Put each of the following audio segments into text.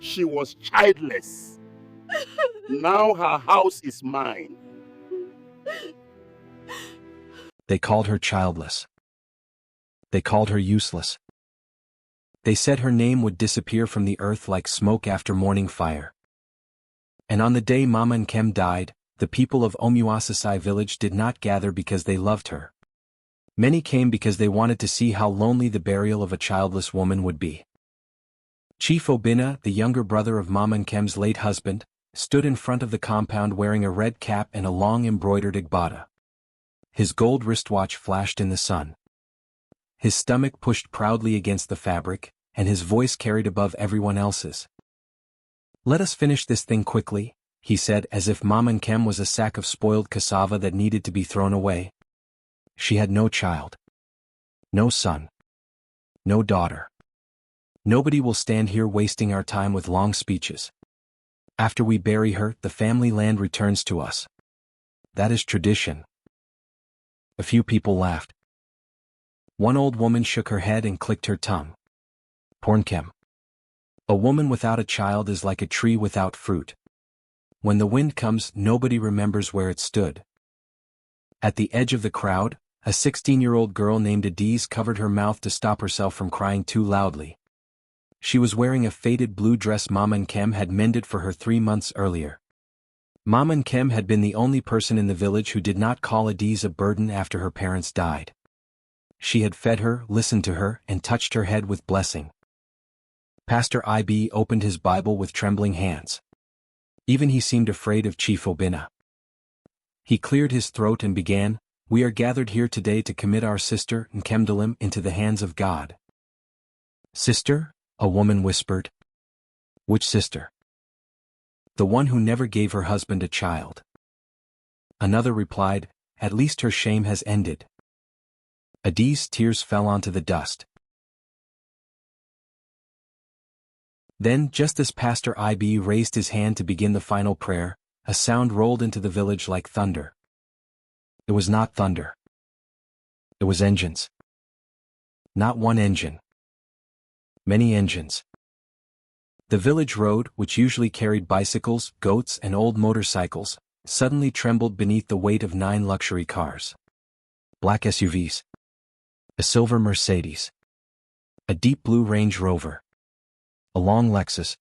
She was childless. Now her house is mine. They called her childless. They called her useless. They said her name would disappear from the earth like smoke after morning fire. And on the day Mama Nkem died, the people of Omuasasai village did not gather because they loved her. Many came because they wanted to see how lonely the burial of a childless woman would be. Chief Obinna, the younger brother of Mama Nkem's late husband, stood in front of the compound wearing a red cap and a long embroidered igbata. His gold wristwatch flashed in the sun. His stomach pushed proudly against the fabric, and his voice carried above everyone else's. "Let us finish this thing quickly," he said, as if Mama Nkem was a sack of spoiled cassava that needed to be thrown away. She had no child. No son. No daughter. Nobody will stand here wasting our time with long speeches. After we bury her, the family land returns to us. That is tradition. A few people laughed. One old woman shook her head and clicked her tongue. Pornkem. A woman without a child is like a tree without fruit. When the wind comes, nobody remembers where it stood. At the edge of the crowd, a 16-year-old girl named Adiz covered her mouth to stop herself from crying too loudly. She was wearing a faded blue dress Mama Nkem had mended for her 3 months earlier. Mama Nkem had been the only person in the village who did not call Adiz a burden after her parents died. She had fed her, listened to her, and touched her head with blessing. Pastor Ib opened his Bible with trembling hands. Even he seemed afraid of Chief Obinna. He cleared his throat and began, "We are gathered here today to commit our sister Nkemdalim into the hands of God." "Sister?" a woman whispered. "Which sister?" "The one who never gave her husband a child." Another replied, "At least her shame has ended." Adiz's tears fell onto the dust. Then, just as Pastor Ib raised his hand to begin the final prayer, a sound rolled into the village like thunder. It was not thunder. It was engines. Not one engine. Many engines. The village road, which usually carried bicycles, goats, and old motorcycles, suddenly trembled beneath the weight of 9 luxury cars. Black SUVs. A silver Mercedes. A deep blue Range Rover. A long Lexus.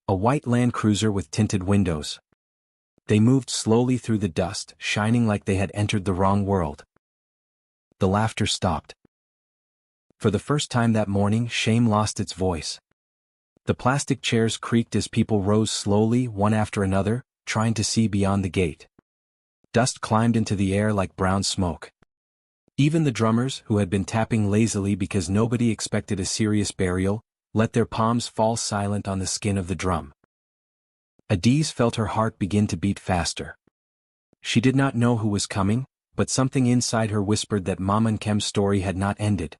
A white Land Cruiser with tinted windows. They moved slowly through the dust, shining like they had entered the wrong world. The laughter stopped. For the first time that morning, shame lost its voice. The plastic chairs creaked as people rose slowly, one after another, trying to see beyond the gate. Dust climbed into the air like brown smoke. Even the drummers, who had been tapping lazily because nobody expected a serious burial, let their palms fall silent on the skin of the drum. Adiz felt her heart begin to beat faster. She did not know who was coming, but something inside her whispered that Mama Nkem's story had not ended.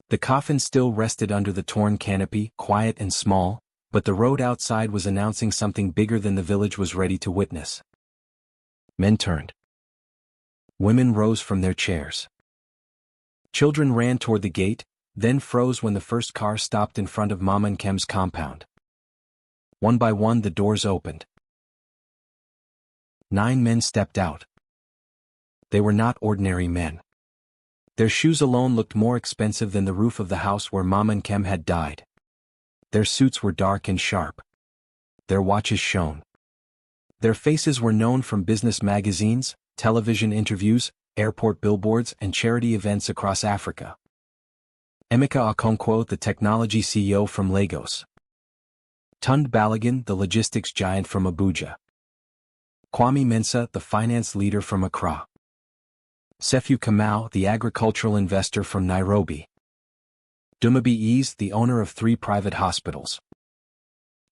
The coffin still rested under the torn canopy, quiet and small, but the road outside was announcing something bigger than the village was ready to witness. Men turned. Women rose from their chairs. Children ran toward the gate, then froze when the first car stopped in front of Mama Nkem's compound. One by one the doors opened. 9 men stepped out. They were not ordinary men. Their shoes alone looked more expensive than the roof of the house where Mama Nkem had died. Their suits were dark and sharp. Their watches shone. Their faces were known from business magazines, television interviews, airport billboards, and charity events across Africa. Emeka Okonkwo, the technology CEO from Lagos. Tund Balogun, the logistics giant from Abuja. Kwame Mensah, the finance leader from Accra. Sefu Kamau, the agricultural investor from Nairobi. Dumabi Ease, the owner of 3 private hospitals.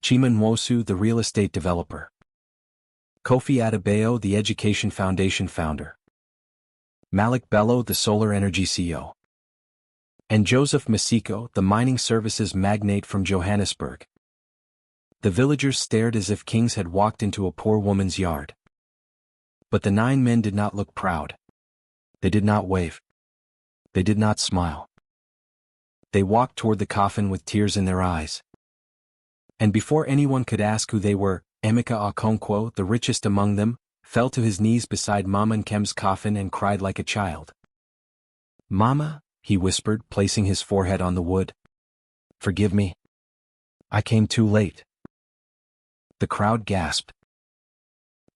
Chima Nwosu, the real estate developer. Kofi Adebayo, the Education Foundation founder. Malik Bello, the solar energy CEO. And Joseph Masiko, the mining services magnate from Johannesburg. The villagers stared as if kings had walked into a poor woman's yard. But the 9 men did not look proud. They did not wave. They did not smile. They walked toward the coffin with tears in their eyes. And before anyone could ask who they were, Emeka Okonkwo, the richest among them, fell to his knees beside Mama Nkem's coffin and cried like a child. "Mama," he whispered, placing his forehead on the wood. "Forgive me. I came too late." The crowd gasped.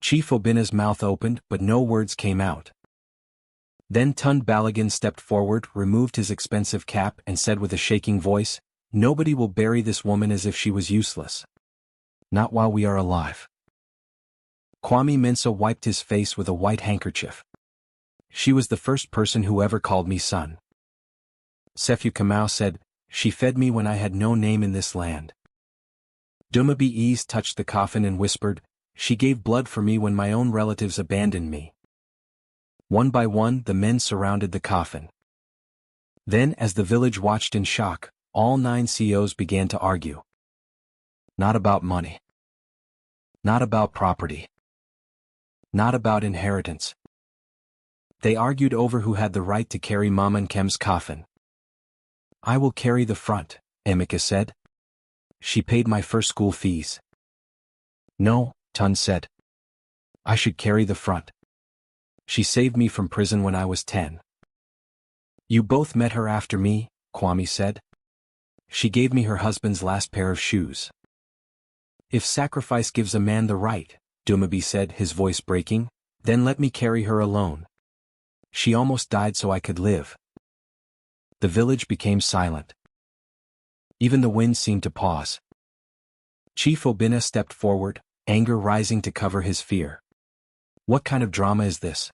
Chief Obinna's mouth opened, but no words came out. Then Tund Balogun stepped forward, removed his expensive cap, and said with a shaking voice, "Nobody will bury this woman as if she was useless. Not while we are alive." Kwame Mensah wiped his face with a white handkerchief. "She was the first person who ever called me son." Sefu Kamau said, "She fed me when I had no name in this land." Dumabi Ease touched the coffin and whispered, "She gave blood for me when my own relatives abandoned me." One by one, the men surrounded the coffin. Then, as the village watched in shock, all 9 CEOs began to argue. Not about money. Not about property. Not about inheritance. They argued over who had the right to carry Mama Nkem's coffin. "I will carry the front," Emeka said. "She paid my first school fees." "No," Tun said. "I should carry the front. She saved me from prison when I was 10. "You both met her after me," Kwame said. "She gave me her husband's last pair of shoes." "If sacrifice gives a man the right," Dumabi said, his voice breaking, "then let me carry her alone. She almost died so I could live." The village became silent. Even the wind seemed to pause. Chief Obinna stepped forward, anger rising to cover his fear. "What kind of drama is this?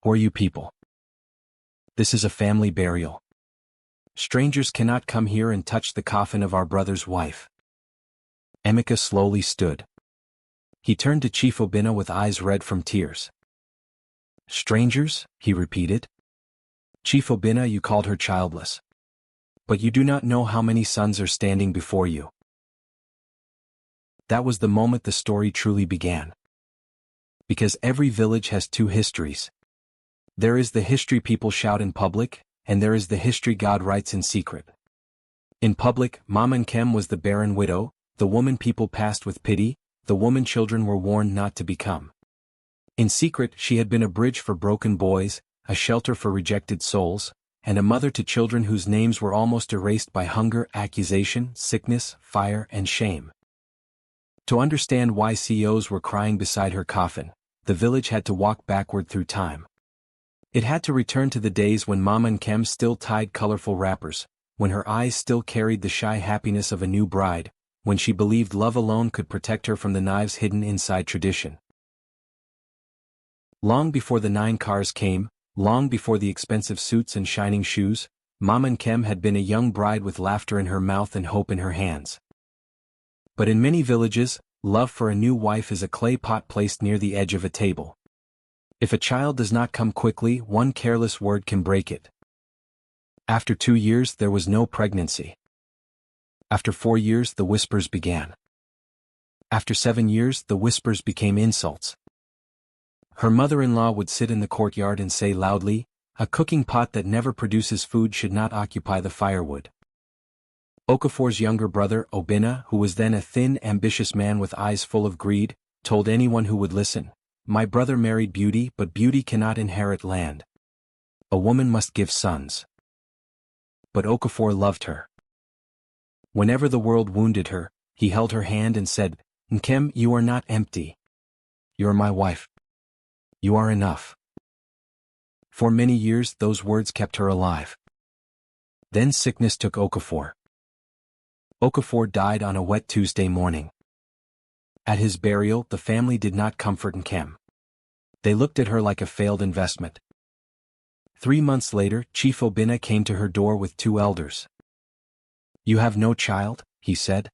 Who are you people? This is a family burial. Strangers cannot come here and touch the coffin of our brother's wife." Emeka slowly stood. He turned to Chief Obinna with eyes red from tears. "Strangers?" he repeated. "Chief Obinna, you called her childless. But you do not know how many sons are standing before you." That was the moment the story truly began. Because every village has 2 histories. There is the history people shout in public, and there is the history God writes in secret. In public, Mama Nkem was the barren widow, the woman people passed with pity, the woman children were warned not to become. In secret, she had been a bridge for broken boys, a shelter for rejected souls, and a mother to children whose names were almost erased by hunger, accusation, sickness, fire, and shame. To understand why CEOs were crying beside her coffin, the village had to walk backward through time. It had to return to the days when Mama Nkem still tied colorful wrappers, when her eyes still carried the shy happiness of a new bride, when she believed love alone could protect her from the knives hidden inside tradition. Long before the 9 cars came, long before the expensive suits and shining shoes, Mama Nkem had been a young bride with laughter in her mouth and hope in her hands. But in many villages, love for a new wife is a clay pot placed near the edge of a table. If a child does not come quickly, one careless word can break it. After 2 years, there was no pregnancy. After 4 years, the whispers began. After 7 years, the whispers became insults. Her mother-in-law would sit in the courtyard and say loudly, "A cooking pot that never produces food should not occupy the firewood." Okafor's younger brother, Obinna, who was then a thin, ambitious man with eyes full of greed, told anyone who would listen, "My brother married beauty, but beauty cannot inherit land. A woman must give sons." But Okafor loved her. Whenever the world wounded her, he held her hand and said, "Nkem, you are not empty. You are my wife. You are enough." For many years, those words kept her alive. Then sickness took Okafor. Okafor died on a wet Tuesday morning. At his burial, the family did not comfort Nkem. They looked at her like a failed investment. 3 months later, Chief Obinna came to her door with 2 elders. "You have no child," he said.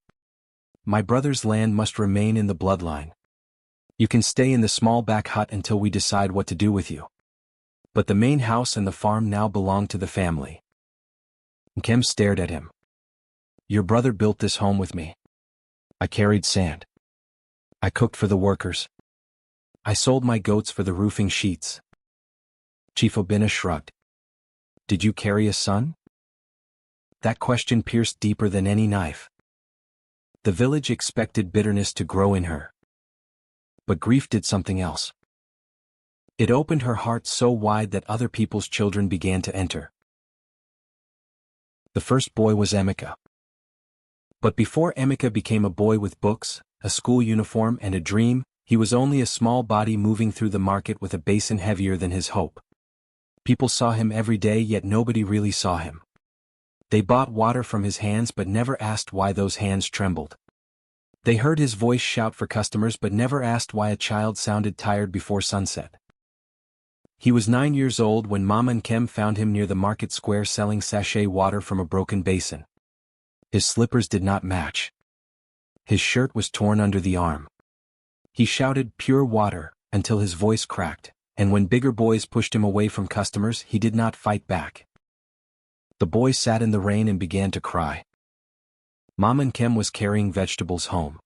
"My brother's land must remain in the bloodline. You can stay in the small back hut until we decide what to do with you. But the main house and the farm now belong to the family." Nkem stared at him. "Your brother built this home with me. I carried sand. I cooked for the workers. I sold my goats for the roofing sheets." Chief Obinna shrugged. "Did you carry a son?" That question pierced deeper than any knife. The village expected bitterness to grow in her. But grief did something else. It opened her heart so wide that other people's children began to enter. The first boy was Emeka. But before Emeka became a boy with books, a school uniform and a dream, he was only a small body moving through the market with a basin heavier than his hope. People saw him every day, yet nobody really saw him. They bought water from his hands but never asked why those hands trembled. They heard his voice shout for customers but never asked why a child sounded tired before sunset. He was 9 years old when Mama Nkem found him near the market square selling sachet water from a broken basin. His slippers did not match. His shirt was torn under the arm. He shouted "pure water" until his voice cracked, and when bigger boys pushed him away from customers, he did not fight back. The boy sat in the rain and began to cry. Mama Nkem was carrying vegetables home.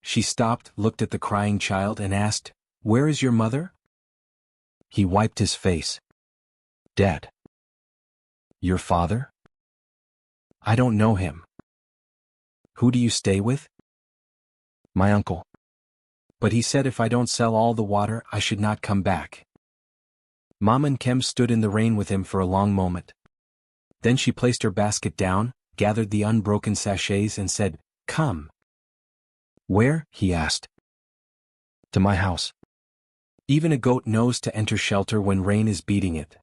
She stopped, looked at the crying child and asked, "Where is your mother?" He wiped his face. "Dead." "Your father?" "I don't know him." "Who do you stay with?" "My uncle. But he said if I don't sell all the water, I should not come back." Mama Nkem stood in the rain with him for a long moment. Then she placed her basket down, gathered the unbroken sachets and said, "Come." "Where?" he asked. "To my house. Even a goat knows to enter shelter when rain is beating it."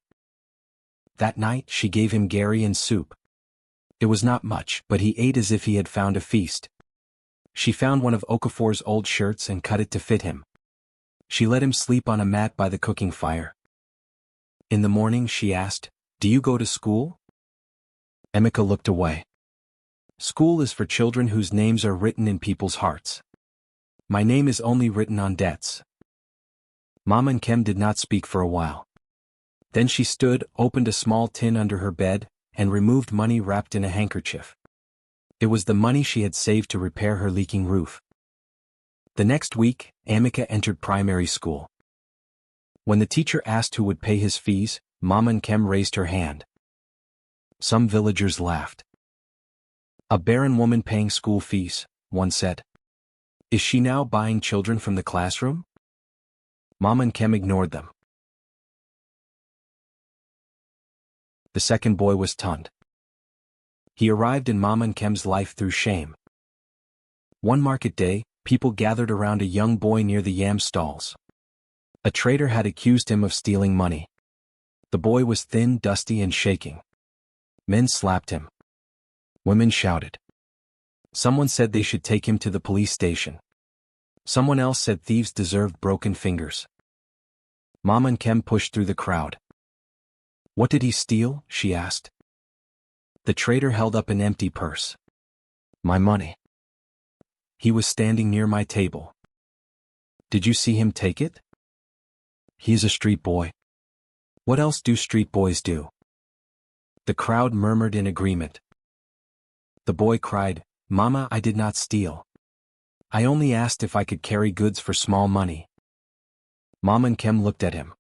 That night she gave him gari and soup. It was not much, but he ate as if he had found a feast. She found one of Okafor's old shirts and cut it to fit him. She let him sleep on a mat by the cooking fire. In the morning she asked, "Do you go to school?" Emeka looked away. "School is for children whose names are written in people's hearts. My name is only written on debts." Mama Nkem did not speak for a while. Then she stood, opened a small tin under her bed, and removed money wrapped in a handkerchief. It was the money she had saved to repair her leaking roof. The next week, Emeka entered primary school. When the teacher asked who would pay his fees, Mama Nkem raised her hand. Some villagers laughed. "A barren woman paying school fees," one said. "Is she now buying children from the classroom?" Mama Nkem ignored them. The second boy was Tund. He arrived in Mama Nkem's life through shame. One market day, people gathered around a young boy near the yam stalls. A trader had accused him of stealing money. The boy was thin, dusty, and shaking. Men slapped him. Women shouted. Someone said they should take him to the police station. Someone else said thieves deserved broken fingers. Mama Nkem pushed through the crowd. "What did he steal?" she asked. The trader held up an empty purse. "My money." "He was standing near my table." "Did you see him take it?" "He's a street boy." "What else do street boys do?" The crowd murmured in agreement. The boy cried, "Mama, I did not steal. I only asked if I could carry goods for small money." Mama Nkem looked at him.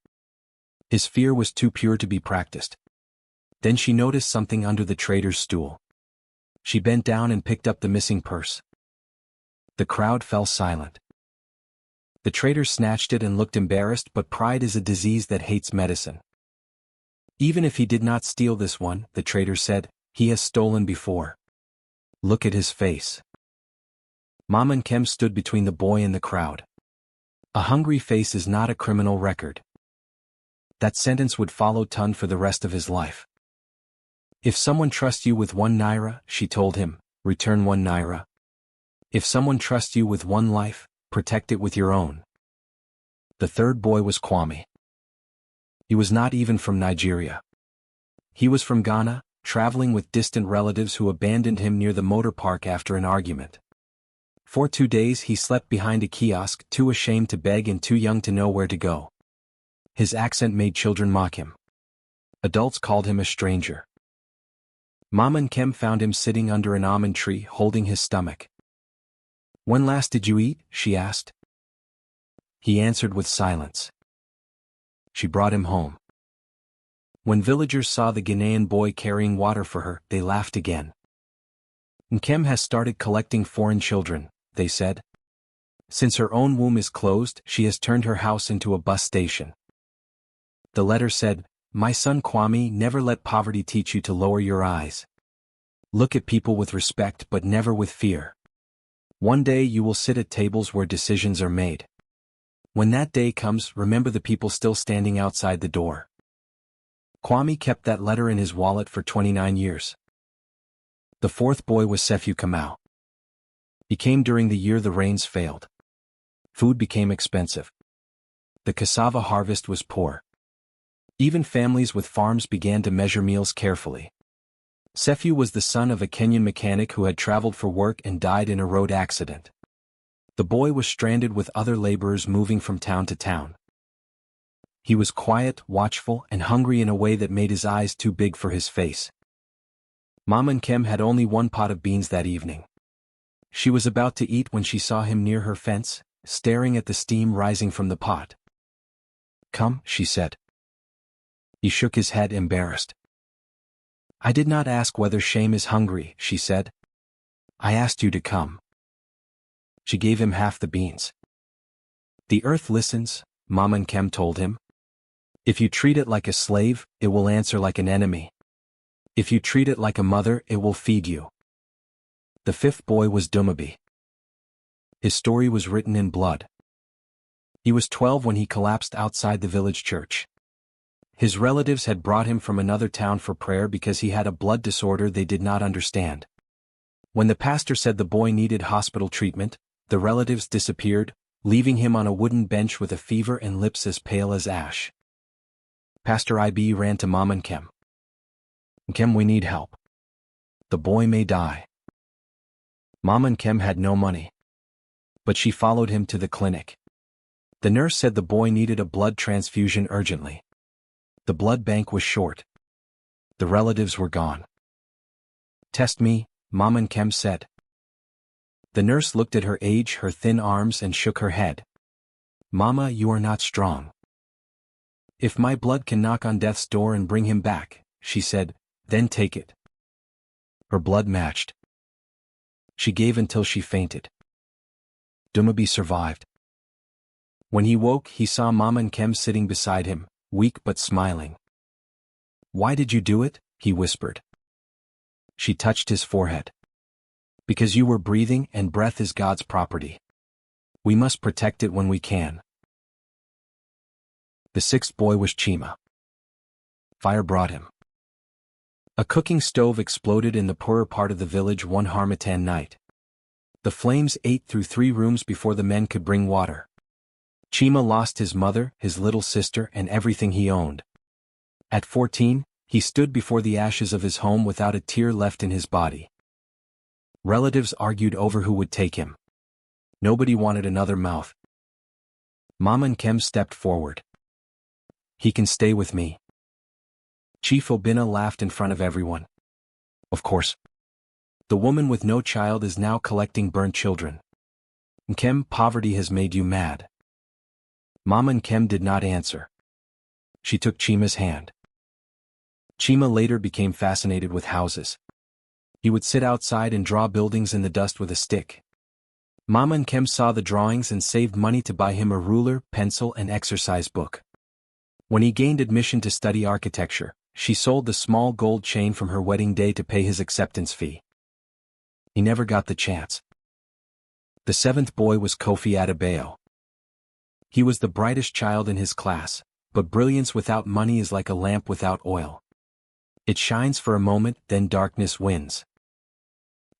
His fear was too pure to be practiced. Then she noticed something under the trader's stool. She bent down and picked up the missing purse. The crowd fell silent. The trader snatched it and looked embarrassed, but pride is a disease that hates medicine. "Even if he did not steal this one," the trader said, "he has stolen before. Look at his face." Mama Nkem stood between the boy and the crowd. A hungry face is not a criminal record. That sentence would follow Tund for the rest of his life. "If someone trusts you with 1 naira, she told him, return 1 naira. If someone trusts you with 1 life, protect it with your own." The third boy was Kwame. He was not even from Nigeria. He was from Ghana, traveling with distant relatives who abandoned him near the motor park after an argument. For 2 days he slept behind a kiosk, too ashamed to beg and too young to know where to go. His accent made children mock him. Adults called him a stranger. Mama Nkem found him sitting under an almond tree, holding his stomach. "When last did you eat?" she asked. He answered with silence. She brought him home. When villagers saw the Ghanaian boy carrying water for her, they laughed again. Nkem has started collecting foreign children, they said. Since her own womb is closed, she has turned her house into a bus station. The letter said, "My son Kwame, never let poverty teach you to lower your eyes. Look at people with respect but never with fear. One day you will sit at tables where decisions are made. When that day comes, remember the people still standing outside the door." Kwame kept that letter in his wallet for 29 years. The fourth boy was Sefu Kamau. He came during the year the rains failed. Food became expensive. The cassava harvest was poor. Even families with farms began to measure meals carefully. Sefu was the son of a Kenyan mechanic who had traveled for work and died in a road accident. The boy was stranded with other laborers moving from town to town. He was quiet, watchful, and hungry in a way that made his eyes too big for his face. Mama Nkem had only one pot of beans that evening. She was about to eat when she saw him near her fence, staring at the steam rising from the pot. "Come," she said. He shook his head, embarrassed. "I did not ask whether Shame is hungry," she said. "I asked you to come." She gave him half the beans. "The earth listens," Mama Nkem told him. "If you treat it like a slave, it will answer like an enemy. If you treat it like a mother, it will feed you." The fifth boy was Dumabi. His story was written in blood. He was 12 when he collapsed outside the village church. His relatives had brought him from another town for prayer because he had a blood disorder they did not understand. When the pastor said the boy needed hospital treatment, the relatives disappeared, leaving him on a wooden bench with a fever and lips as pale as ash. Pastor Ibe ran to Mama Nkem. "Nkem, we need help. The boy may die." Mama Nkem had no money. But she followed him to the clinic. The nurse said the boy needed a blood transfusion urgently. The blood bank was short. The relatives were gone. "Test me," Mama Nkem said. The nurse looked at her age, her thin arms, and shook her head. "Mama, you are not strong." "If my blood can knock on death's door and bring him back," she said, "then take it." Her blood matched. She gave until she fainted. Dumabi survived. When he woke, he saw Mama Nkem sitting beside him, weak but smiling. "Why did you do it?" he whispered. She touched his forehead. "Because you were breathing, and breath is God's property. We must protect it when we can." The sixth boy was Chima. Fire brought him. A cooking stove exploded in the poorer part of the village one Harmattan night. The flames ate through 3 rooms before the men could bring water. Chima lost his mother, his little sister, and everything he owned. At 14, he stood before the ashes of his home without a tear left in his body. Relatives argued over who would take him. Nobody wanted another mouth. Mama Nkem stepped forward. "He can stay with me." Chief Obinna laughed in front of everyone. "Of course. The woman with no child is now collecting burnt children. Nkem, poverty has made you mad." Mama Nkem did not answer. She took Chima's hand. Chima later became fascinated with houses. He would sit outside and draw buildings in the dust with a stick. Mama Nkem saw the drawings and saved money to buy him a ruler, pencil, and exercise book. When he gained admission to study architecture, she sold the small gold chain from her wedding day to pay his acceptance fee. He never got the chance. The seventh boy was Kofi Adebayo. He was the brightest child in his class, but brilliance without money is like a lamp without oil. It shines for a moment, then darkness wins.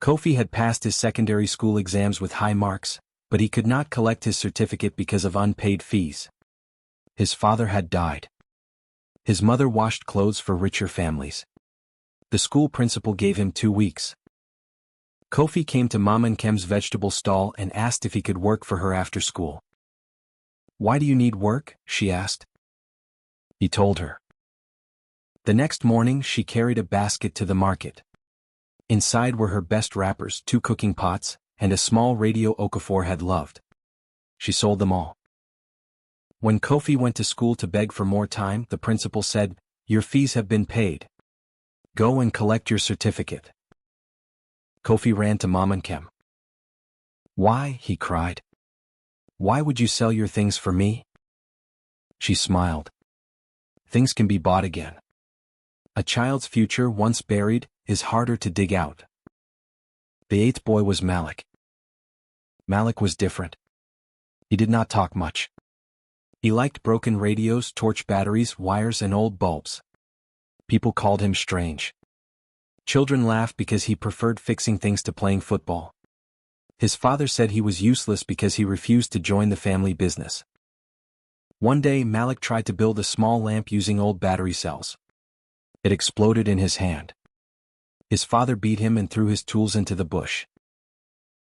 Kofi had passed his secondary school exams with high marks, but he could not collect his certificate because of unpaid fees. His father had died. His mother washed clothes for richer families. The school principal gave him 2 weeks. Kofi came to Mama Nkem's vegetable stall and asked if he could work for her after school. "Why do you need work?" she asked. He told her. The next morning she carried a basket to the market. Inside were her best wrappers, 2 cooking pots, and a small radio Okafor had loved. She sold them all. When Kofi went to school to beg for more time, the principal said, "Your fees have been paid. Go and collect your certificate." Kofi ran to Mama Nkem. "Why?" he cried. "Why would you sell your things for me?" She smiled. "Things can be bought again. A child's future once buried is harder to dig out." The eighth boy was Malik. Malik was different. He did not talk much. He liked broken radios, torch batteries, wires, and old bulbs. People called him strange. Children laughed because he preferred fixing things to playing football. His father said he was useless because he refused to join the family business. One day Malik tried to build a small lamp using old battery cells. It exploded in his hand. His father beat him and threw his tools into the bush.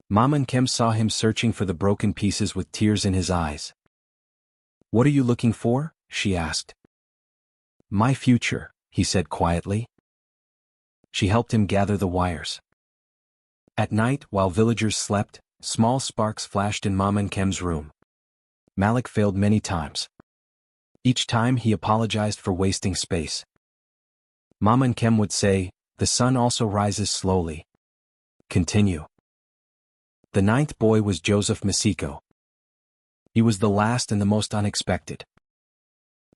Mama Nkem saw him searching for the broken pieces with tears in his eyes. "What are you looking for?" she asked. "My future," he said quietly. She helped him gather the wires. At night, while villagers slept, small sparks flashed in Mama Nkem's room. Malik failed many times. Each time he apologized for wasting space. Mama Nkem would say, "The sun also rises slowly. Continue." The ninth boy was Joseph Masiko. He was the last and the most unexpected.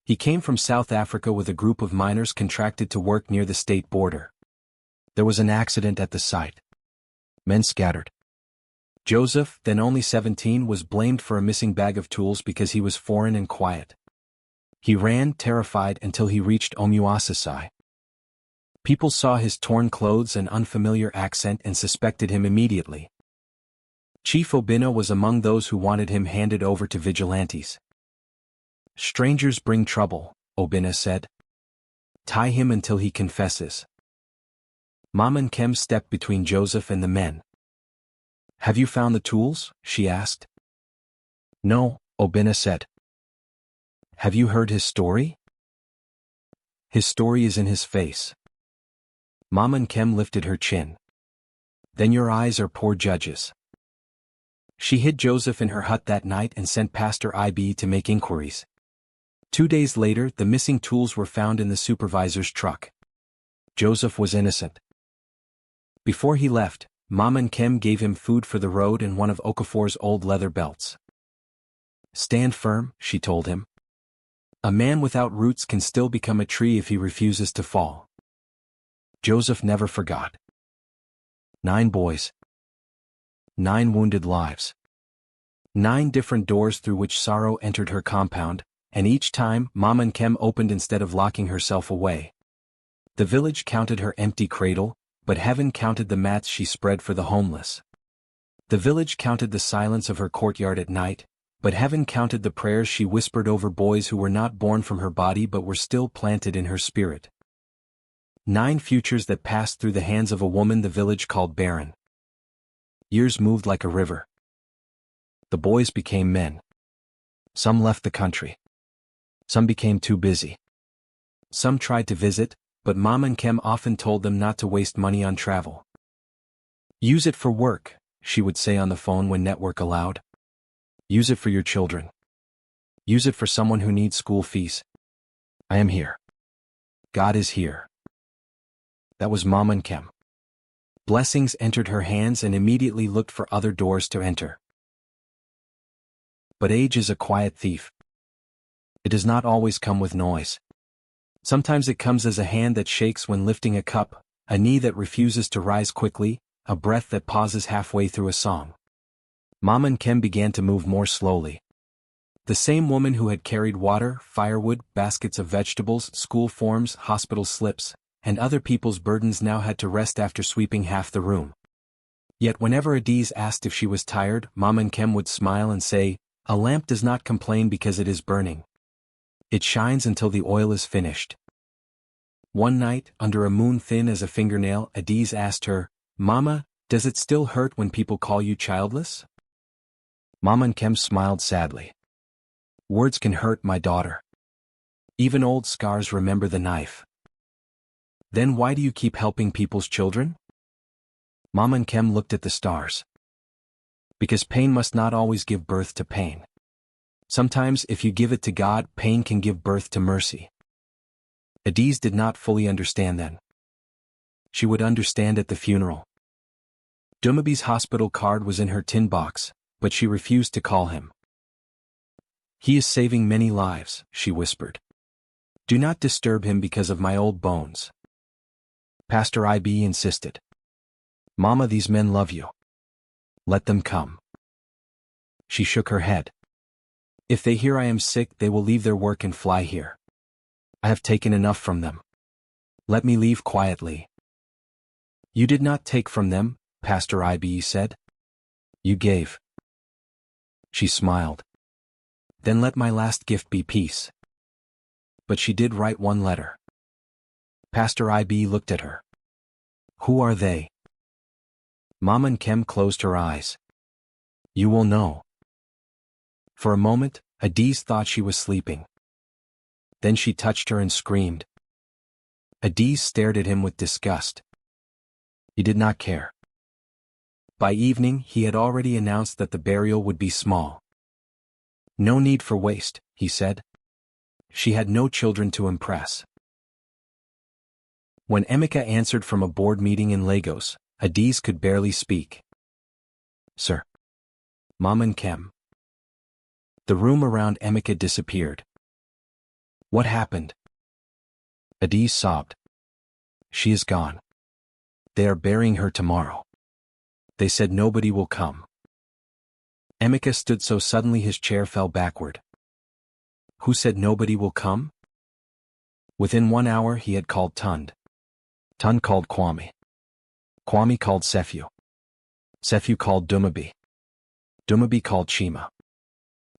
He came from South Africa with a group of miners contracted to work near the state border. There was an accident at the site. Men scattered. Joseph, then only 17, was blamed for a missing bag of tools because he was foreign and quiet. He ran, terrified, until he reached Omuasasai. People saw his torn clothes and unfamiliar accent and suspected him immediately. Chief Obina was among those who wanted him handed over to vigilantes. "Strangers bring trouble," Obina said. "Tie him until he confesses." Mama Nkem stepped between Joseph and the men. "Have you found the tools?" she asked. "No," Obina said. "Have you heard his story?" "His story is in his face." Mama Nkem lifted her chin. "Then your eyes are poor judges." She hid Joseph in her hut that night and sent Pastor IB to make inquiries. 2 days later, the missing tools were found in the supervisor's truck. Joseph was innocent. Before he left, Mama Nkem gave him food for the road and one of Okafor's old leather belts. "Stand firm," she told him. "A man without roots can still become a tree if he refuses to fall." Joseph never forgot. 9 boys. 9 wounded lives. 9 different doors through which sorrow entered her compound, and each time Mama Nkem opened instead of locking herself away. The village counted her empty cradle, but heaven counted the mats she spread for the homeless. The village counted the silence of her courtyard at night, but heaven counted the prayers she whispered over boys who were not born from her body but were still planted in her spirit. 9 futures that passed through the hands of a woman the village called barren. Years moved like a river. The boys became men. Some left the country. Some became too busy. Some tried to visit, but Mama Nkem often told them not to waste money on travel. "Use it for work," she would say on the phone when network allowed. "Use it for your children. Use it for someone who needs school fees. I am here. God is here." That was Mama Nkem. Blessings entered her hands and immediately looked for other doors to enter. But age is a quiet thief. It does not always come with noise. Sometimes it comes as a hand that shakes when lifting a cup, a knee that refuses to rise quickly, a breath that pauses halfway through a song. Mama Nkem began to move more slowly. The same woman who had carried water, firewood, baskets of vegetables, school forms, hospital slips, and other people's burdens now had to rest after sweeping half the room. Yet whenever Adiz asked if she was tired, Mama Nkem would smile and say, "A lamp does not complain because it is burning. It shines until the oil is finished." One night, under a moon thin as a fingernail, Adiz asked her, "Mama, does it still hurt when people call you childless?" Mama Nkem smiled sadly. "Words can hurt, my daughter. Even old scars remember the knife." "Then why do you keep helping people's children?" Mama Nkem looked at the stars. "Because pain must not always give birth to pain. Sometimes if you give it to God, pain can give birth to mercy." Adiz did not fully understand then. She would understand at the funeral. Dumabi's hospital card was in her tin box, but she refused to call him. He is saving many lives, she whispered. Do not disturb him because of my old bones. Pastor IB insisted. Mama, these men love you. Let them come. She shook her head. If they hear I am sick, they will leave their work and fly here. I have taken enough from them. Let me leave quietly. You did not take from them, Pastor IB said. You gave. She smiled. Then let my last gift be peace. But she did write one letter. Pastor IB looked at her. Who are they? Mama Nkem closed her eyes. You will know. For a moment, Adiz thought she was sleeping. Then she touched her and screamed. Adiz stared at him with disgust. He did not care. By evening, he had already announced that the burial would be small. No need for waste, he said. She had no children to impress. When Emeka answered from a board meeting in Lagos, Adiz could barely speak. Sir. Mama Nkem. The room around Emeka disappeared. What happened? Adiz sobbed. She is gone. They are burying her tomorrow. They said nobody will come. Emeka stood so suddenly his chair fell backward. Who said nobody will come? Within 1 hour he had called Tund. Tund called Kwame. Kwame called Sefiu. Sefiu called Dumabi. Dumabi called Chima.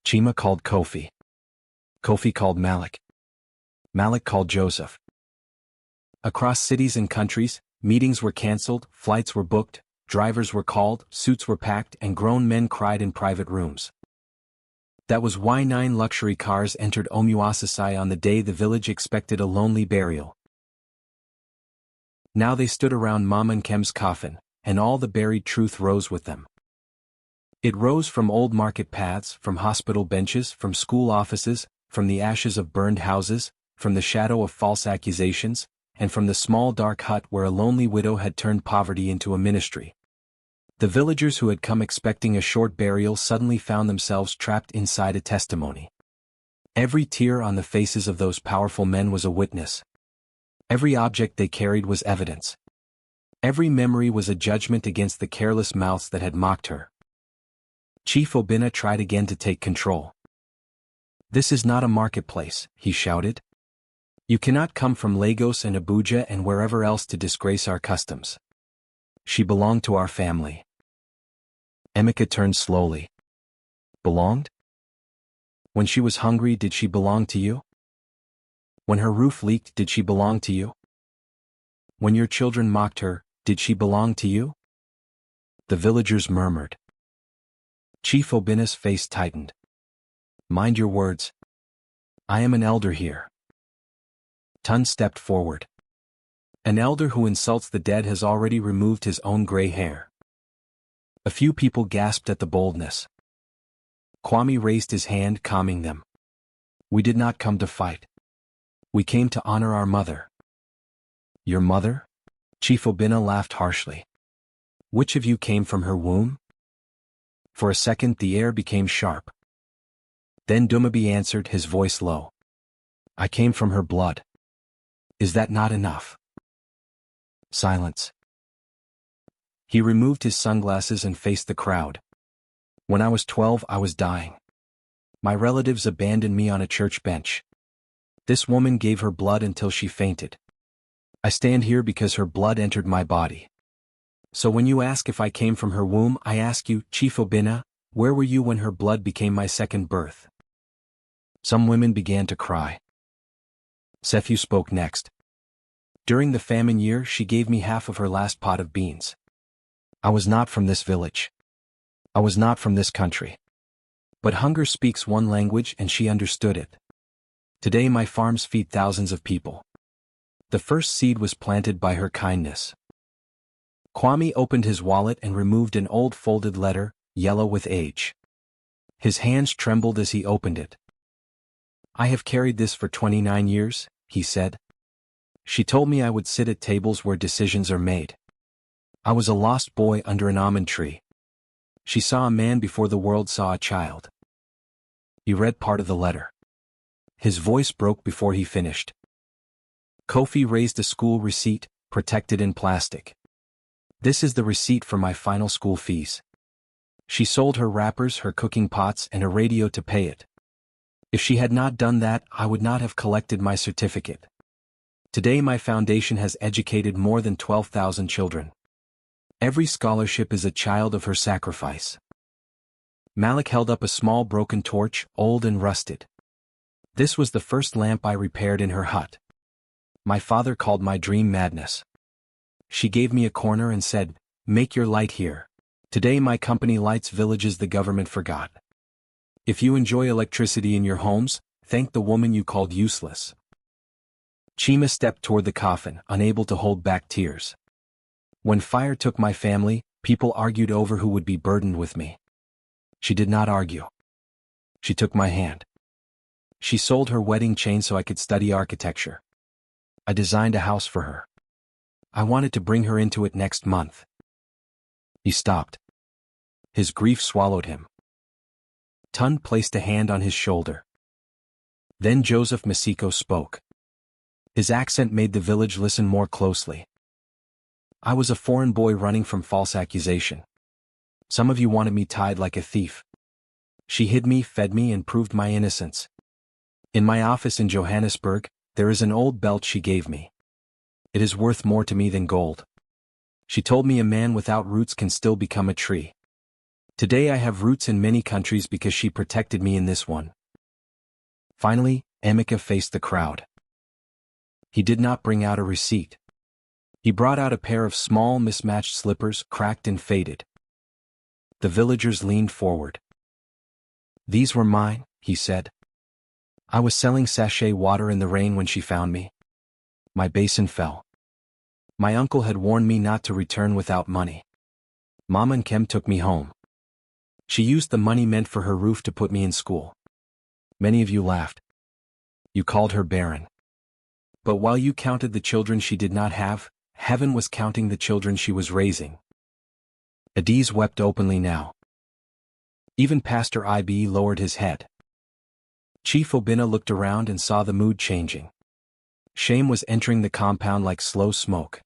Chima called Kofi. Kofi called Malik. Malik called Joseph. Across cities and countries, meetings were cancelled, flights were booked, drivers were called, suits were packed, and grown men cried in private rooms. That was why 9 luxury cars entered Omuasasai on the day the village expected a lonely burial. Now they stood around Mama Nkem's coffin, and all the buried truth rose with them. It rose from old market paths, from hospital benches, from school offices, from the ashes of burned houses, from the shadow of false accusations, and from the small dark hut where a lonely widow had turned poverty into a ministry. The villagers who had come expecting a short burial suddenly found themselves trapped inside a testimony. Every tear on the faces of those powerful men was a witness. Every object they carried was evidence. Every memory was a judgment against the careless mouths that had mocked her. Chief Obinna tried again to take control. This is not a marketplace, he shouted. You cannot come from Lagos and Abuja and wherever else to disgrace our customs. She belonged to our family. Emeka turned slowly. Belonged? When she was hungry, did she belong to you? When her roof leaked, did she belong to you? When your children mocked her, did she belong to you? The villagers murmured. Chief Obinna's face tightened. Mind your words. I am an elder here. Tun stepped forward. An elder who insults the dead has already removed his own gray hair. A few people gasped at the boldness. Kwame raised his hand, calming them. We did not come to fight. We came to honor our mother. Your mother? Chief Obinna laughed harshly. Which of you came from her womb? For a second the air became sharp. Then Dumabi answered, his voice low. I came from her blood. Is that not enough? Silence. He removed his sunglasses and faced the crowd. When I was 12, I was dying. My relatives abandoned me on a church bench. This woman gave her blood until she fainted. I stand here because her blood entered my body. So when you ask if I came from her womb, I ask you, Chief Obinna, where were you when her blood became my second birth? Some women began to cry. Sefiu spoke next. During the famine year, she gave me half of her last pot of beans. I was not from this village. I was not from this country. But hunger speaks one language and she understood it. Today my farms feed thousands of people. The first seed was planted by her kindness. Kwame opened his wallet and removed an old folded letter, yellow with age. His hands trembled as he opened it. I have carried this for 29 years, he said. She told me I would sit at tables where decisions are made. I was a lost boy under an almond tree. She saw a man before the world saw a child. He read part of the letter. His voice broke before he finished. Kofi raised a school receipt, protected in plastic. This is the receipt for my final school fees. She sold her wrappers, her cooking pots, and a radio to pay it. If she had not done that, I would not have collected my certificate. Today my foundation has educated more than 12,000 children. Every scholarship is a child of her sacrifice. Malik held up a small broken torch, old and rusted. This was the first lamp I repaired in her hut. My father called my dream madness. She gave me a corner and said, "Make your light here." Today my company lights villages the government forgot. If you enjoy electricity in your homes, thank the woman you called useless. Chima stepped toward the coffin, unable to hold back tears. When fire took my family, people argued over who would be burdened with me. She did not argue. She took my hand. She sold her wedding chain so I could study architecture. I designed a house for her. I wanted to bring her into it next month. He stopped. His grief swallowed him. Tun placed a hand on his shoulder. Then Joseph Masiko spoke. His accent made the village listen more closely. I was a foreign boy running from false accusation. Some of you wanted me tied like a thief. She hid me, fed me, and proved my innocence. In my office in Johannesburg, there is an old belt she gave me. It is worth more to me than gold. She told me a man without roots can still become a tree. Today I have roots in many countries because she protected me in this one. Finally, Emeka faced the crowd. He did not bring out a receipt. He brought out a pair of small mismatched slippers, cracked and faded. The villagers leaned forward. "These were mine," he said. "I was selling sachet water in the rain when she found me. My basin fell. My uncle had warned me not to return without money. Mama Nkem took me home. She used the money meant for her roof to put me in school. Many of you laughed. You called her barren. But while you counted the children she did not have, heaven was counting the children she was raising." Adiz wept openly now. Even Pastor Ibe lowered his head. Chief Obinna looked around and saw the mood changing. Shame was entering the compound like slow smoke.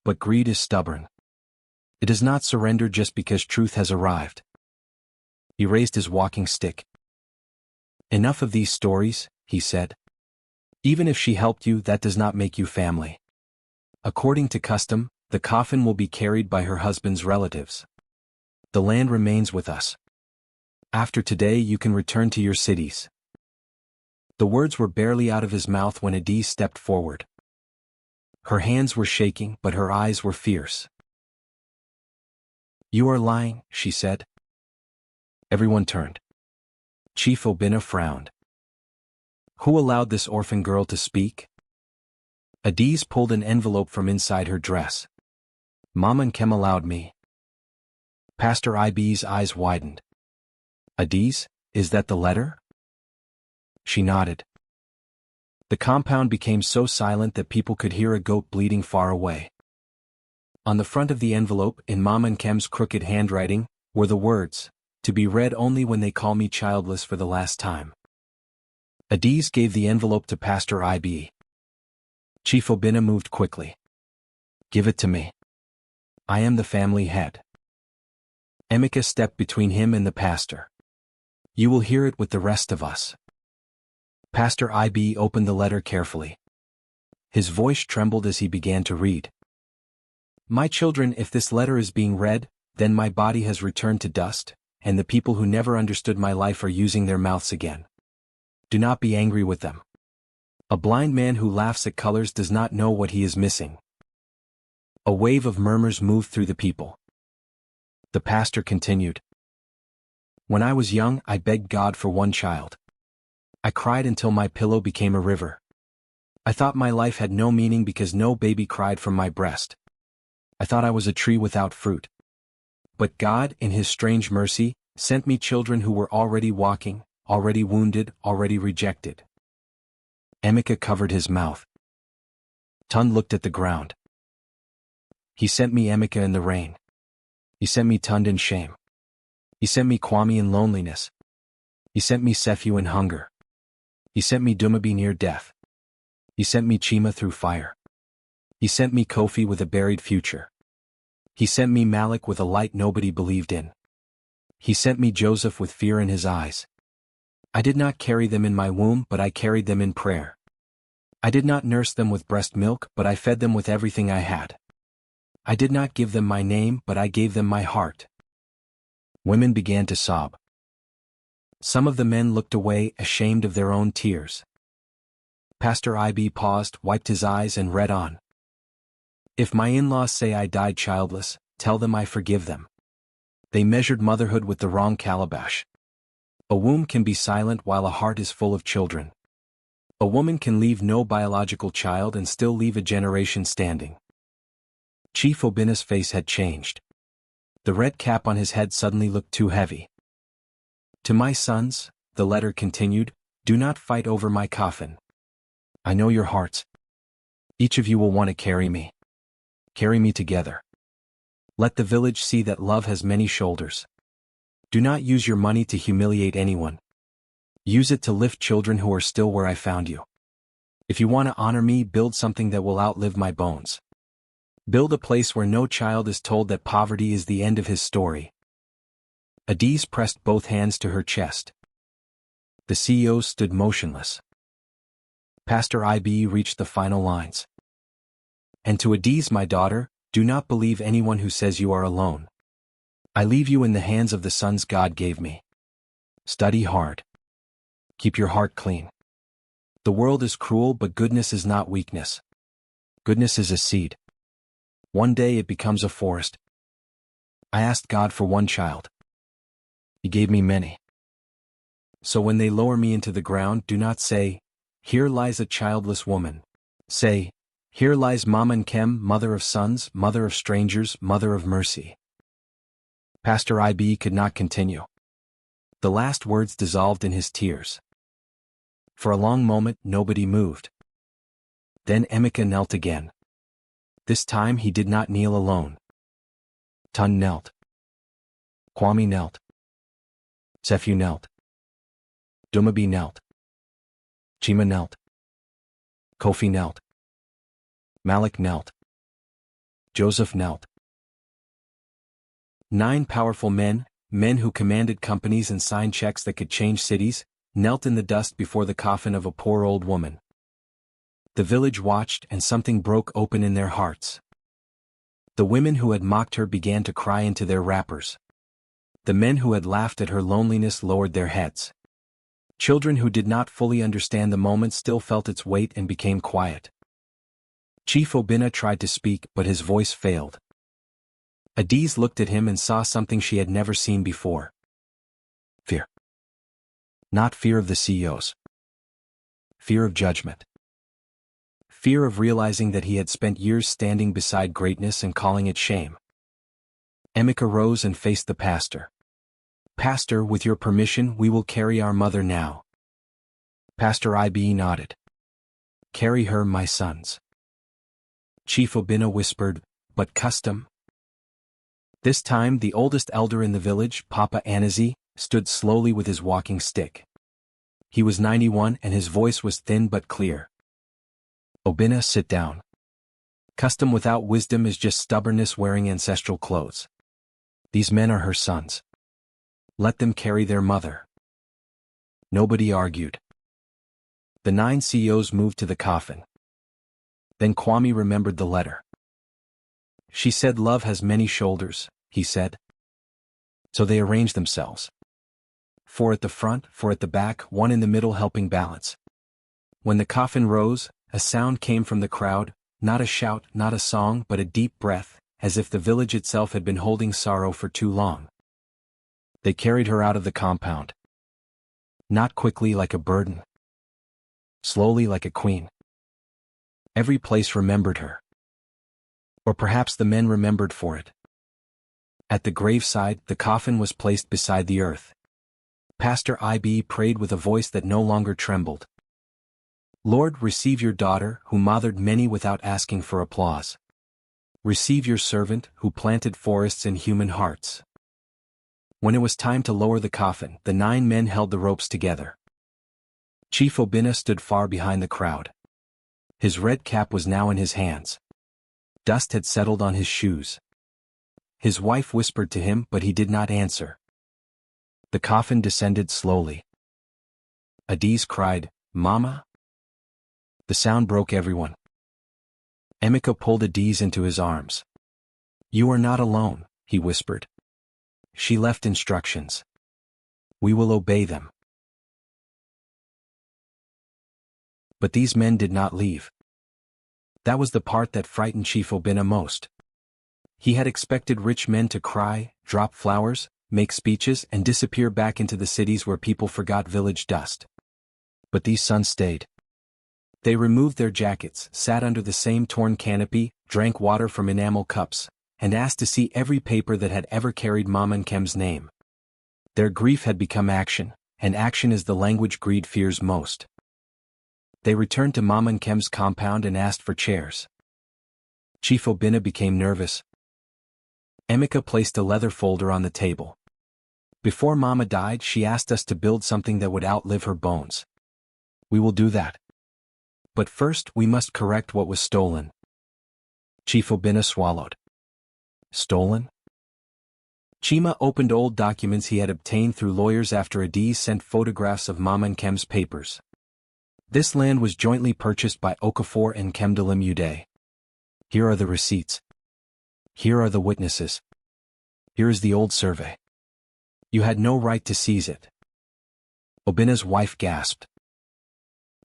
But greed is stubborn. It does not surrender just because truth has arrived. He raised his walking stick. "Enough of these stories," he said. "Even if she helped you, that does not make you family. According to custom, the coffin will be carried by her husband's relatives. The land remains with us. After today you can return to your cities." The words were barely out of his mouth when Adiz stepped forward. Her hands were shaking, but her eyes were fierce. "You are lying," she said. Everyone turned. Chief Obinna frowned. "Who allowed this orphan girl to speak?" Adiz pulled an envelope from inside her dress. "Mama Nkem allowed me." Pastor Ibe's eyes widened. "Adiz, is that the letter?" She nodded. The compound became so silent that people could hear a goat bleating far away. On the front of the envelope, in Mama Nkem's crooked handwriting, were the words, "To be read only when they call me childless for the last time." Adiz gave the envelope to Pastor Ibe. Chief Obinna moved quickly. "Give it to me. I am the family head." Emeka stepped between him and the pastor. "You will hear it with the rest of us." Pastor Ibe opened the letter carefully. His voice trembled as he began to read. "My children, if this letter is being read, then my body has returned to dust, and the people who never understood my life are using their mouths again. Do not be angry with them. A blind man who laughs at colors does not know what he is missing." A wave of murmurs moved through the people. The pastor continued. "When I was young, I begged God for one child. I cried until my pillow became a river. I thought my life had no meaning because no baby cried from my breast. I thought I was a tree without fruit. But God, in His strange mercy, sent me children who were already walking, already wounded, already rejected." Emeka covered his mouth. Tun looked at the ground. He sent me Emeka in the rain. He sent me Tund in shame. He sent me Kwame in loneliness. He sent me Sefu in hunger. He sent me Dumabi near death. He sent me Chima through fire. He sent me Kofi with a buried future. He sent me Malik with a light nobody believed in. He sent me Joseph with fear in his eyes. I did not carry them in my womb, but I carried them in prayer. I did not nurse them with breast milk, but I fed them with everything I had. I did not give them my name, but I gave them my heart. Women began to sob. Some of the men looked away, ashamed of their own tears. Pastor IB paused, wiped his eyes, and read on. If my in-laws say I died childless, tell them I forgive them. They measured motherhood with the wrong calabash. A womb can be silent while a heart is full of children. A woman can leave no biological child and still leave a generation standing. Chief Obina's face had changed. The red cap on his head suddenly looked too heavy. To my sons, the letter continued, do not fight over my coffin. I know your hearts. Each of you will want to carry me. Carry me together. Let the village see that love has many shoulders. Do not use your money to humiliate anyone. Use it to lift children who are still where I found you. If you want to honor me, build something that will outlive my bones. Build a place where no child is told that poverty is the end of his story. Adiz pressed both hands to her chest. The CEO stood motionless. Pastor IB reached the final lines. And to Adiz, my daughter, do not believe anyone who says you are alone. I leave you in the hands of the sons God gave me. Study hard. Keep your heart clean. The world is cruel, but goodness is not weakness. Goodness is a seed. One day it becomes a forest. I asked God for one child. He gave me many. So when they lower me into the ground, do not say, here lies a childless woman. Say, here lies Mama Nkem, mother of sons, mother of strangers, mother of mercy. Pastor IB could not continue. The last words dissolved in his tears. For a long moment, nobody moved. Then Emeka knelt again. This time he did not kneel alone. Tun knelt. Kwame knelt. Sefu knelt. Dumabi knelt. Chima knelt. Kofi knelt. Malik knelt. Joseph knelt. 9 powerful men, men who commanded companies and signed checks that could change cities, knelt in the dust before the coffin of a poor old woman. The village watched, and something broke open in their hearts. The women who had mocked her began to cry into their wrappers. The men who had laughed at her loneliness lowered their heads. Children who did not fully understand the moment still felt its weight and became quiet. Chief Obina tried to speak, but his voice failed. Adiz looked at him and saw something she had never seen before. Fear. Not fear of the CEOs. Fear of judgment. Fear of realizing that he had spent years standing beside greatness and calling it shame. Emeka rose and faced the pastor. Pastor, with your permission, we will carry our mother now. Pastor IB nodded. Carry her, my sons. Chief Obina whispered, but custom? This time the oldest elder in the village, Papa Anazi, stood slowly with his walking stick. He was 91 and his voice was thin but clear. Obina, sit down. Custom without wisdom is just stubbornness wearing ancestral clothes. These men are her sons. Let them carry their mother. Nobody argued. The 9 CEOs moved to the coffin. Then Kwame remembered the letter. She said love has many shoulders, he said. So they arranged themselves. 4 at the front, 4 at the back, 1 in the middle helping balance. When the coffin rose, a sound came from the crowd, not a shout, not a song, but a deep breath, as if the village itself had been holding sorrow for too long. They carried her out of the compound. Not quickly like a burden. Slowly like a queen. Every place remembered her. Or perhaps the men remembered for it. At the graveside, the coffin was placed beside the earth. Pastor IB prayed with a voice that no longer trembled. Lord, receive your daughter, who mothered many without asking for applause. Receive your servant who planted forests in human hearts. When it was time to lower the coffin, the 9 men held the ropes together. Chief Obinna stood far behind the crowd. His red cap was now in his hands. Dust had settled on his shoes. His wife whispered to him, but he did not answer. The coffin descended slowly. Adiz cried, "Mama?" The sound broke everyone. Emeka pulled Adiz into his arms. "You are not alone," he whispered. "She left instructions. We will obey them." But these men did not leave. That was the part that frightened Chief Obinna most. He had expected rich men to cry, drop flowers, make speeches, and disappear back into the cities where people forgot village dust. But these sons stayed. They removed their jackets, sat under the same torn canopy, drank water from enamel cups, and asked to see every paper that had ever carried Mama Nkem's name. Their grief had become action, and action is the language greed fears most. They returned to Mama Nkem's compound and asked for chairs. Chief Obinna became nervous. Emeka placed a leather folder on the table. "Before Mama died, she asked us to build something that would outlive her bones. We will do that. But first we must correct what was stolen." Chief Obinna swallowed. Stolen? Chima opened old documents he had obtained through lawyers after Adiz sent photographs of Mama Nkem's papers. This land was jointly purchased by Okafor and Kemdalim Uday. Here are the receipts. Here are the witnesses. Here is the old survey. You had no right to seize it. Obinna's wife gasped.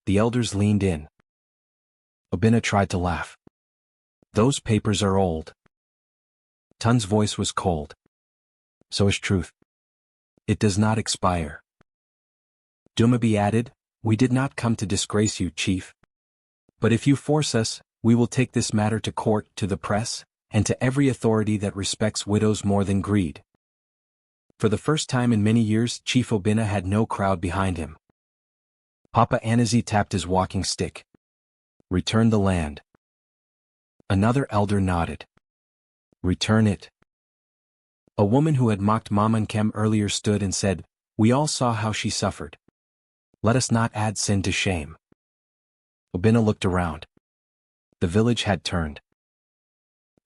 The elders leaned in. Obinna tried to laugh. "Those papers are old." Tun's voice was cold. "So is truth. It does not expire." Dumabi added, "We did not come to disgrace you, Chief. But if you force us, we will take this matter to court, to the press, and to every authority that respects widows more than greed." For the first time in many years, Chief Obinna had no crowd behind him. Papa Anazi tapped his walking stick. "Return the land." Another elder nodded. "Return it." A woman who had mocked Mama Nkem earlier stood and said, "We all saw how she suffered. Let us not add sin to shame." Obinna looked around. The village had turned.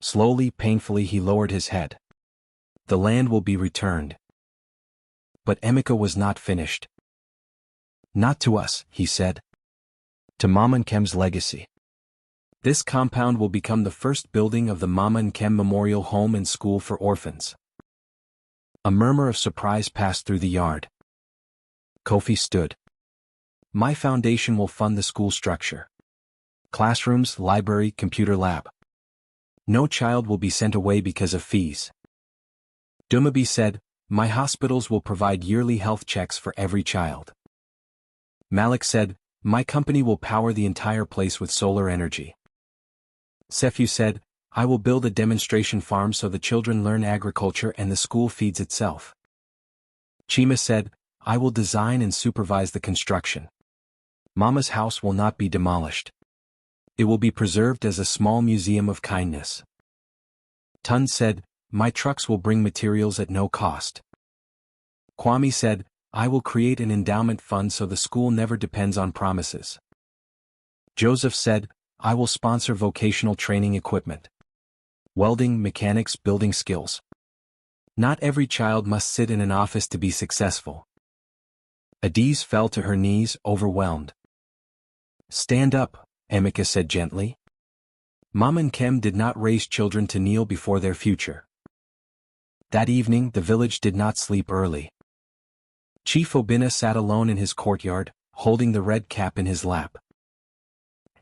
Slowly, painfully he lowered his head. "The land will be returned." But Emeka was not finished. "Not to us," he said. "To Mama Nkem's legacy. This compound will become the first building of the Mama Nkem Memorial Home and School for Orphans." A murmur of surprise passed through the yard. Kofi stood. "My foundation will fund the school structure. Classrooms, library, computer lab. No child will be sent away because of fees." Dumabi said, "My hospitals will provide yearly health checks for every child." Malik said, "My company will power the entire place with solar energy." Sefu said, "I will build a demonstration farm so the children learn agriculture and the school feeds itself." Chima said, "I will design and supervise the construction. Mama's house will not be demolished. It will be preserved as a small museum of kindness." Tun said, "My trucks will bring materials at no cost." Kwame said, "I will create an endowment fund so the school never depends on promises." Joseph said, "I will sponsor vocational training equipment. Welding, mechanics, building skills. Not every child must sit in an office to be successful." Adiz fell to her knees, overwhelmed. "Stand up," Emeka said gently. Mama Nkem did not raise children to kneel before their future. That evening the village did not sleep early. Chief Obinna sat alone in his courtyard, holding the red cap in his lap.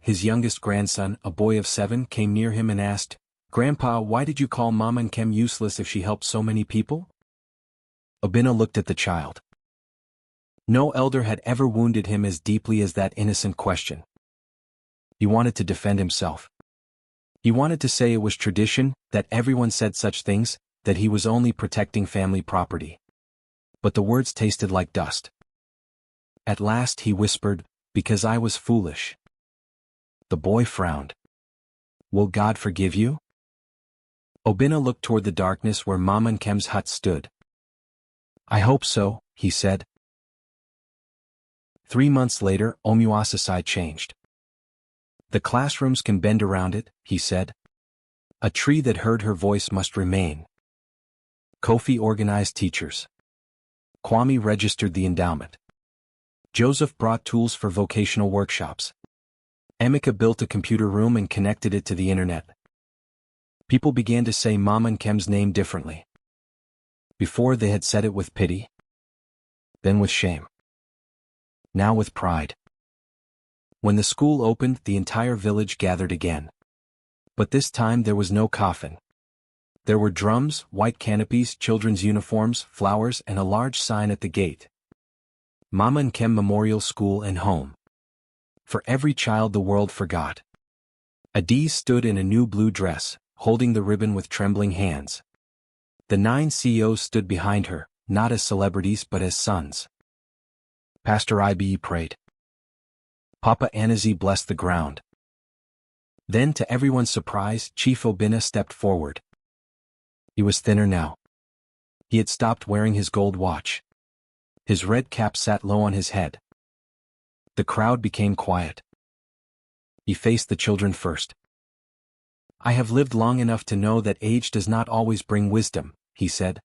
His youngest grandson, a boy of 7, came near him and asked, "Grandpa, why did you call Mama Nkem useless if she helped so many people?" Obinna looked at the child. No elder had ever wounded him as deeply as that innocent question. He wanted to defend himself. He wanted to say it was tradition, that everyone said such things, that he was only protecting family property. But the words tasted like dust. At last he whispered, "Because I was foolish." The boy frowned. "Will God forgive you?" Obinna looked toward the darkness where Mama Nkem's hut stood. I hope so, he said. 3 months later, Omuasasai changed. The classrooms can bend around it, he said. A tree that heard her voice must remain. Kofi organized teachers. Kwame registered the endowment. Joseph brought tools for vocational workshops. Emeka built a computer room and connected it to the internet. People began to say Mama Nkem's name differently. Before they had said it with pity, then with shame. Now with pride. When the school opened, the entire village gathered again. But this time there was no coffin. There were drums, white canopies, children's uniforms, flowers, and a large sign at the gate. Mama Nkem Memorial School and Home. For every child the world forgot. Adiz stood in a new blue dress, holding the ribbon with trembling hands. The 9 CEOs stood behind her, not as celebrities but as sons. Pastor Ibe prayed. Papa Anazi blessed the ground. Then, to everyone's surprise, Chief Obinna stepped forward. He was thinner now. He had stopped wearing his gold watch. His red cap sat low on his head. The crowd became quiet. He faced the children first. I have lived long enough to know that age does not always bring wisdom, he said.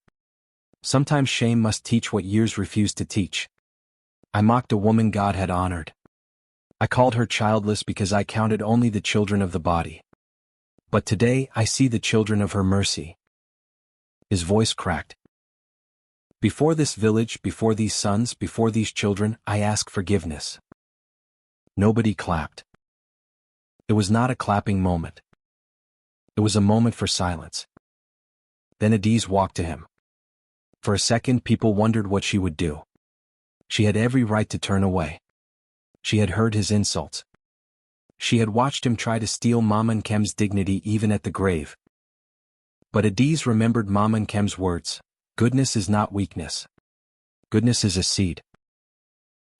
Sometimes shame must teach what years refuse to teach. I mocked a woman God had honored. I called her childless because I counted only the children of the body. But today I see the children of her mercy. His voice cracked. Before this village, before these sons, before these children, I ask forgiveness. Nobody clapped. It was not a clapping moment. It was a moment for silence. Then Adiz walked to him. For a second people wondered what she would do. She had every right to turn away. She had heard his insults. She had watched him try to steal Mama Nkem's dignity even at the grave. But Adiz remembered Mama Nkem's words, goodness is not weakness. Goodness is a seed.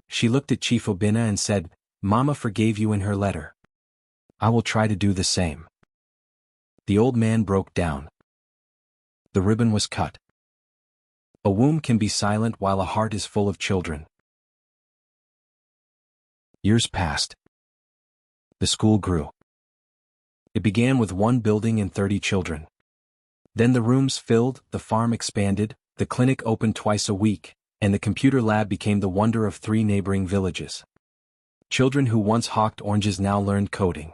She looked at Chief Obinna and said, Mama forgave you in her letter. I will try to do the same. The old man broke down. The ribbon was cut. A womb can be silent while a heart is full of children. Years passed. The school grew. It began with 1 building and 30 children. Then the rooms filled, the farm expanded, the clinic opened twice a week, and the computer lab became the wonder of 3 neighboring villages. Children who once hawked oranges now learned coding.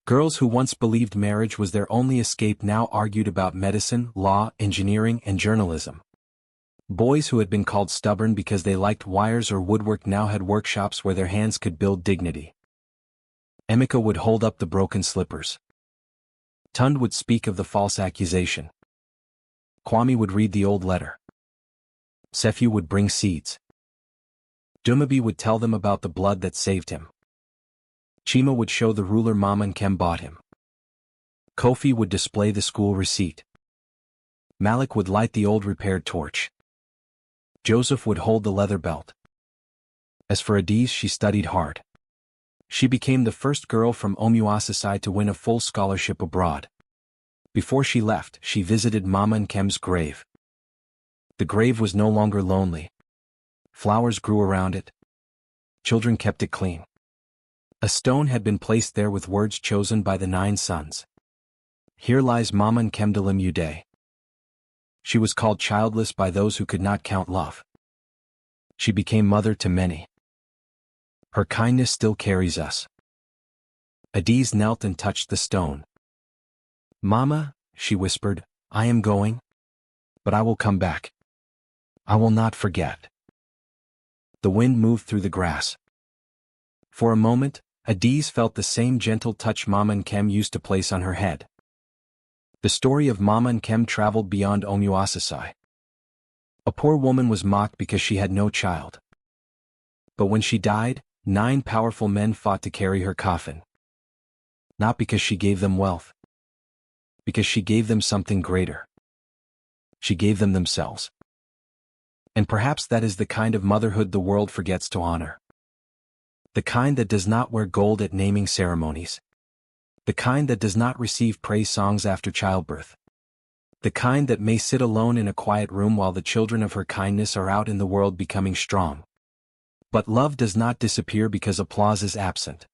Girls who once believed marriage was their only escape now argued about medicine, law, engineering, and journalism. Boys who had been called stubborn because they liked wires or woodwork now had workshops where their hands could build dignity. Emeka would hold up the broken slippers. Tund would speak of the false accusation. Kwame would read the old letter. Sefu would bring seeds. Dumabi would tell them about the blood that saved him. Chima would show the ruler Mama Nkem bought him. Kofi would display the school receipt. Malik would light the old repaired torch. Joseph would hold the leather belt. As for Adiz, she studied hard. She became the first girl from Omuasasai to win a full scholarship abroad. Before she left, she visited Mama Nkem's grave. The grave was no longer lonely. Flowers grew around it. Children kept it clean. A stone had been placed there with words chosen by the 9 sons. Here lies Mama Nkem de Limude. She was called childless by those who could not count love. She became mother to many. Her kindness still carries us. Adiz knelt and touched the stone. Mama, she whispered, I am going. But I will come back. I will not forget. The wind moved through the grass. For a moment, Adiz felt the same gentle touch Mama Nkem used to place on her head. The story of Mama Nkem traveled beyond Omuasasai. A poor woman was mocked because she had no child. But when she died, 9 powerful men fought to carry her coffin. Not because she gave them wealth. Because she gave them something greater. She gave them themselves. And perhaps that is the kind of motherhood the world forgets to honor. The kind that does not wear gold at naming ceremonies. The kind that does not receive praise songs after childbirth. The kind that may sit alone in a quiet room while the children of her kindness are out in the world becoming strong. But love does not disappear because applause is absent.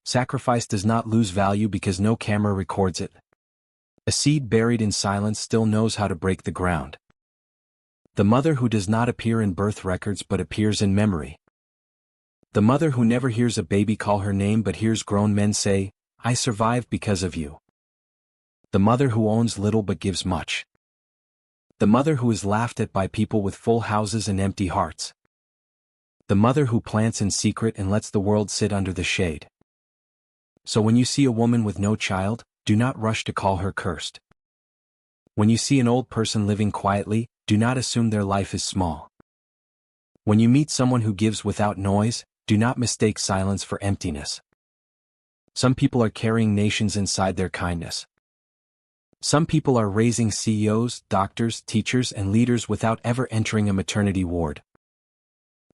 Sacrifice does not lose value because no camera records it. A seed buried in silence still knows how to break the ground. The mother who does not appear in birth records but appears in memory. The mother who never hears a baby call her name but hears grown men say, "I survived because of you." The mother who owns little but gives much. The mother who is laughed at by people with full houses and empty hearts. The mother who plants in secret and lets the world sit under the shade. So when you see a woman with no child, do not rush to call her cursed. When you see an old person living quietly, do not assume their life is small. When you meet someone who gives without noise, do not mistake silence for emptiness. Some people are carrying nations inside their kindness. Some people are raising CEOs, doctors, teachers, and leaders without ever entering a maternity ward.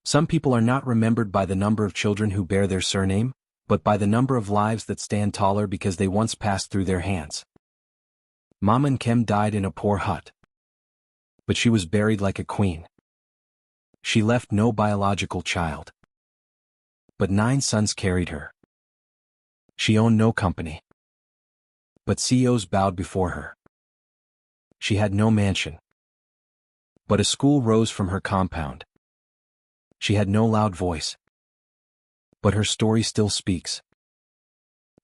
Some people are not remembered by the number of children who bear their surname, but by the number of lives that stand taller because they once passed through their hands. Mama Nkem died in a poor hut. But she was buried like a queen. She left no biological child. But 9 sons carried her. She owned no company. But CEOs bowed before her. She had no mansion. But a school rose from her compound. She had no loud voice. But her story still speaks.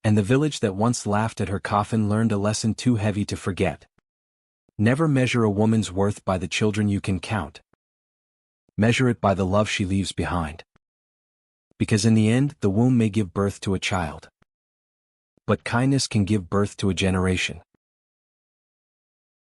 And the village that once laughed at her coffin learned a lesson too heavy to forget. Never measure a woman's worth by the children you can count. Measure it by the love she leaves behind. Because in the end, the womb may give birth to a child. But kindness can give birth to a generation.